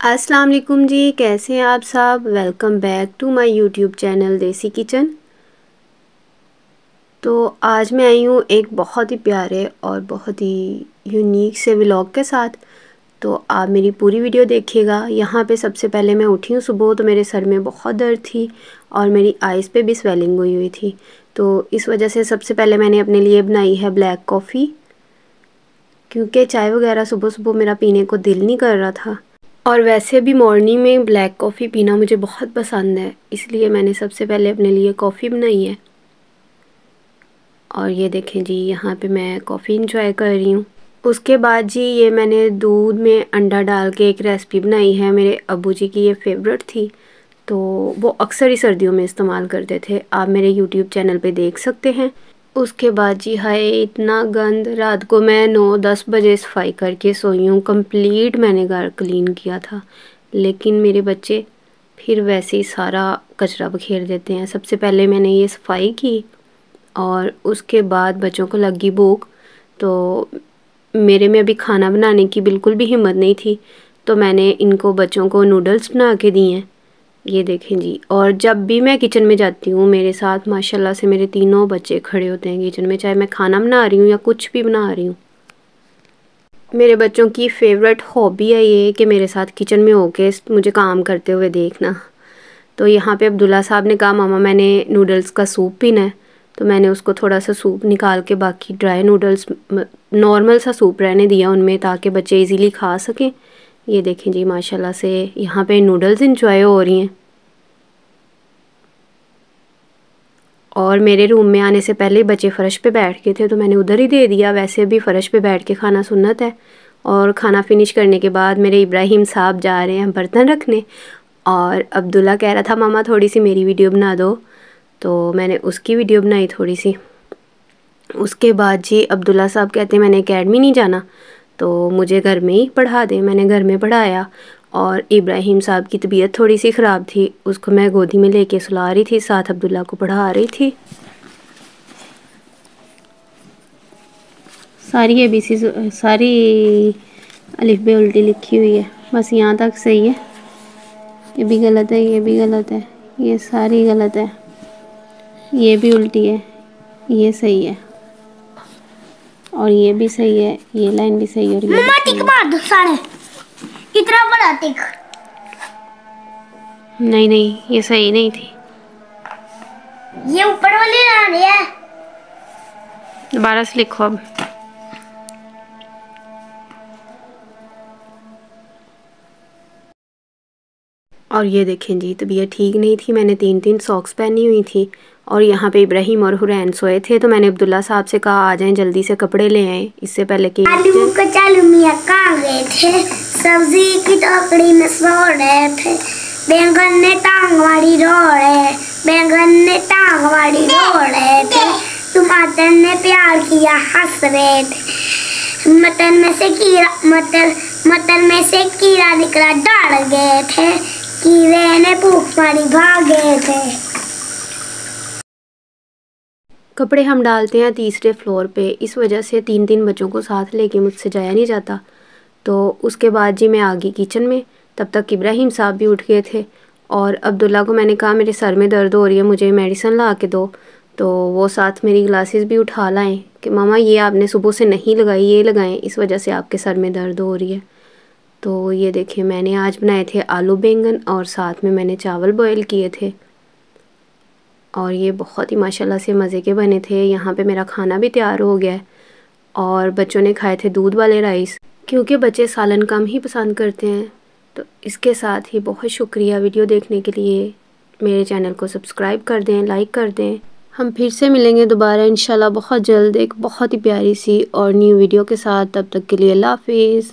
अस्सलाम वालेकुम जी, कैसे हैं आप सब। Welcome back to my YouTube channel Desi kitchen. तो आज मैं आई हूँ एक बहुत ही प्यारे और बहुत ही यूनिक से व्लॉग के साथ। तो आप मेरी पूरी वीडियो देखिएगा। यहाँ पे सबसे पहले मैं उठी हूँ सुबह, तो मेरे सर में बहुत दर्द थी और मेरी आइज़ पे भी स्वेलिंग हुई थी। तो इस वजह से सबसे पहले मैंने अपने लिए बनाई है ब्लैक कॉफ़ी, क्योंकि चाय वगैरह सुबह सुबह मेरा पीने को दिल नहीं कर रहा था। और वैसे भी मॉर्निंग में ब्लैक कॉफ़ी पीना मुझे बहुत पसंद है, इसलिए मैंने सबसे पहले अपने लिए कॉफ़ी बनाई है। और ये देखें जी, यहाँ पे मैं कॉफ़ी इंजॉय कर रही हूँ। उसके बाद जी ये मैंने दूध में अंडा डाल के एक रेसिपी बनाई है। मेरे अब्बू जी की ये फेवरेट थी, तो वो अक्सर ही सर्दियों में इस्तेमाल करते थे। आप मेरे यूट्यूब चैनल पे देख सकते हैं। उसके बाद जी हाय इतना गंद, रात को मैं 9-10 बजे सफाई करके सोई हूँ। कंप्लीट मैंने घर क्लीन किया था, लेकिन मेरे बच्चे फिर वैसे ही सारा कचरा बखेर देते हैं। सबसे पहले मैंने ये सफाई की और उसके बाद बच्चों को लगी भूख। तो मेरे में अभी खाना बनाने की बिल्कुल भी हिम्मत नहीं थी, तो मैंने इनको बच्चों को नूडल्स बना के दिए हैं। ये देखें जी। और जब भी मैं किचन में जाती हूँ, मेरे साथ माशाल्लाह से मेरे तीनों बच्चे खड़े होते हैं किचन में, चाहे मैं खाना बना रही हूँ या कुछ भी बना रही हूँ। मेरे बच्चों की फेवरेट हॉबी है ये कि मेरे साथ किचन में होके मुझे काम करते हुए देखना। तो यहाँ पे अब्दुल्ला साहब ने कहा मामा मैंने नूडल्स का सूप पीना है, तो मैंने उसको थोड़ा सा सूप निकाल के बाकी ड्राई नूडल्स नॉर्मल सा सूप रहने दिया उनमें, ताकि बच्चे इजीली खा सकें। ये देखें जी माशाल्लाह से यहाँ पे नूडल्स इंजॉय हो रही हैं। और मेरे रूम में आने से पहले बच्चे फ़र्श पे बैठ गए थे, तो मैंने उधर ही दे दिया। वैसे भी फ़र्श पे बैठ के खाना सुन्नत है। और खाना फिनिश करने के बाद मेरे इब्राहिम साहब जा रहे हैं बर्तन रखने, और अब्दुल्ला कह रहा था मामा थोड़ी सी मेरी वीडियो बना दो, तो मैंने उसकी वीडियो बनाई थोड़ी सी। उसके बाद जी अब्दुल्ला साहब कहते हैं मैंने एकेडमी नहीं जाना, तो मुझे घर में ही पढ़ा दें। मैंने घर में पढ़ाया। और इब्राहिम साहब की तबीयत थोड़ी सी ख़राब थी, उसको मैं गोदी में लेके सुला रही थी, साथ अब्दुल्ला को पढ़ा रही थी। सारी ABC सारी अलिफ बे उल्टी लिखी हुई है, बस यहाँ तक सही है। ये भी गलत है, ये भी गलत है, ये सारी गलत है, ये भी उल्टी है, ये सही है, और ये भी सही है, ये लाइन भी सही है, और ये मम्मा टिक मार दो सारे। कितना बड़ा टिक? नहीं नहीं, ये सही नहीं थी। ये ऊपर वाली लाइन है। दोबारा से लिखो अब। और ये देखें जी, तबीयत ठीक नहीं थी, मैंने 3-3 सॉक्स पहनी हुई थी। और यहाँ पे इब्राहिम और हुरैन सोए थे, तो मैंने अब्दुल्ला साहब से कहा आ जाएं जल्दी से कपड़े ले आएँ, इससे पहले कि आलू कचालू मियाँ कहाँ गए थे? सब्जी की टोकरी में सो रहे थे। बैंगन ने टांग वाली रो रहे, बैंगन ने टांग वाली रो रहे थे। टमाटर ने प्यार किया हंस रहे थे। मटर में से कीड़ा निकला डर गए थे। कीड़े ने भूख मारी भाग गए थे। कपड़े हम डालते हैं तीसरे फ्लोर पे, इस वजह से 3-3 बच्चों को साथ लेके मुझसे जाया नहीं जाता। तो उसके बाद जी मैं आ गई किचन में, तब तक इब्राहिम साहब भी उठ गए थे। और अब्दुल्ला को मैंने कहा मेरे सर में दर्द हो रही है, मुझे मेडिसिन ला के दो। तो वो साथ मेरी ग्लासेस भी उठा लाएँ कि मामा ये आपने सुबह से नहीं लगाई, ये लगाएं, इस वजह से आपके सर में दर्द हो रही है। तो ये देखिए मैंने आज बनाए थे आलू बैंगन, और साथ में मैंने चावल बॉयल किए थे, और ये बहुत ही माशाल्लाह से मज़े के बने थे। यहाँ पे मेरा खाना भी तैयार हो गया है, और बच्चों ने खाए थे दूध वाले राइस, क्योंकि बच्चे सालन कम ही पसंद करते हैं। तो इसके साथ ही बहुत शुक्रिया वीडियो देखने के लिए। मेरे चैनल को सब्सक्राइब कर दें, लाइक कर दें। हम फिर से मिलेंगे दोबारा इंशाल्लाह बहुत जल्द एक बहुत ही प्यारी सी और न्यू वीडियो के साथ। तब तक के लिए अल्लाह हाफिज़।